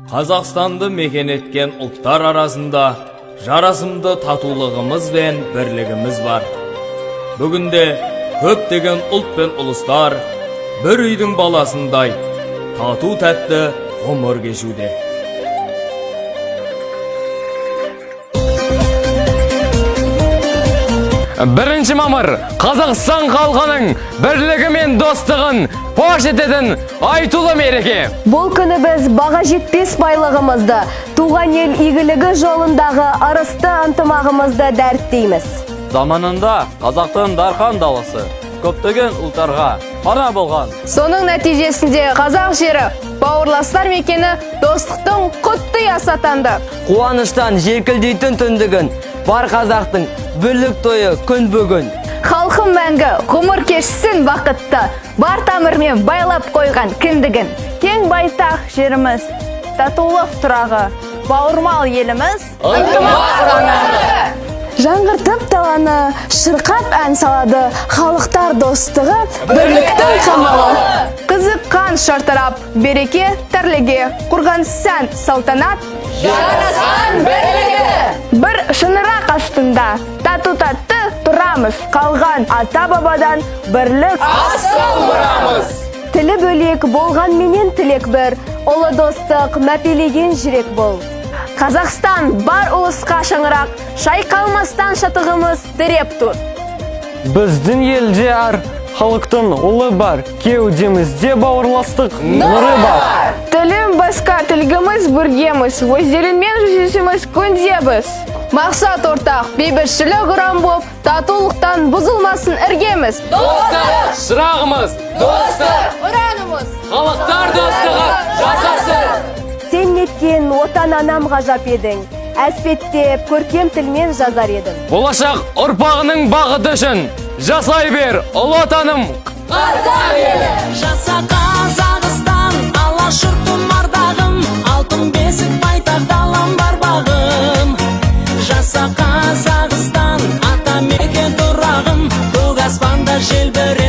Қазақстанды мекен еткен ұлттар арасында жарасымды татулығымыз бен бірлігіміз бар. Бүгінде көптеген ұлт пен ұлыстар бір үйдің баласындай тату тәтті ғұмыр кешуде. Бірінші мамыр Қазақстан халқының бірлігі мен достығын паш ететін айтулы мереке. Бұл күні біз баға жетпес байлығымызды, туған ел игілігі жолындағы арысты ынтымағымызды дәріптейміз. Заманында қазақтың дархан даласы көптеген ұлттарға пана болған. Соның нәтижесінде қазақ жері бауырластар мекені достықтың құтты атанды. Қуаныштан желкілдейтін түндігін, бар қазақтың бірлік тойы күн бүгін. Халқым мәңгі ғұмыр кешсін бақытты, бар тамырмен байлап қойған кіндігін. Кең байтақ жеріміз, татулық тұрағы, бауырмал еліміз ынтымақ ұраны. Жаңғыртып таланы, шырқап ән салады, халықтар достығы, бірліктің қамалы. Қызыққан шартарап, береке тірліге, құрған сән салтанат, жарасқан бірлігі. Бір шынырақ астында, тату-татты тұрамыз, қалған ата-бабадан бірлік асыл мұрамыз. Тілі бөлек болған менен тілек бір, ұлы достық мәпелеген жүрек бол. Қазақстан бар ұлысқа шаңырақ, шайқалмастан шатығымыз тіреп тұр. Біздің елде әр халықтың ұлы бар, кеудемізде бауырластық нұры бар. Тілім басқа, тілгіміз біргеміз, өздерінмен жүзесіміз көндебіз. Мақсат ортақ, бейбітшілік ұран боп, татулықтан бұзылмасын іргеміз. Достық, шырағымыз, Достық, ұранымыз, халықтар достығы жасасын. Сен неткен отан анам ғажап едің, әспеттеп көркем тілмен жазар едім. Болашақ ұрпағының бағыты үшін жасай бер, ұлы отаным. қазақ елі. Жаса Қазақстан, алашыр тұмардағым, алтын бесік байтақ далам бар бағым. Жаса Қазақстан, ата мекен тұрағым, көк аспанда желбіре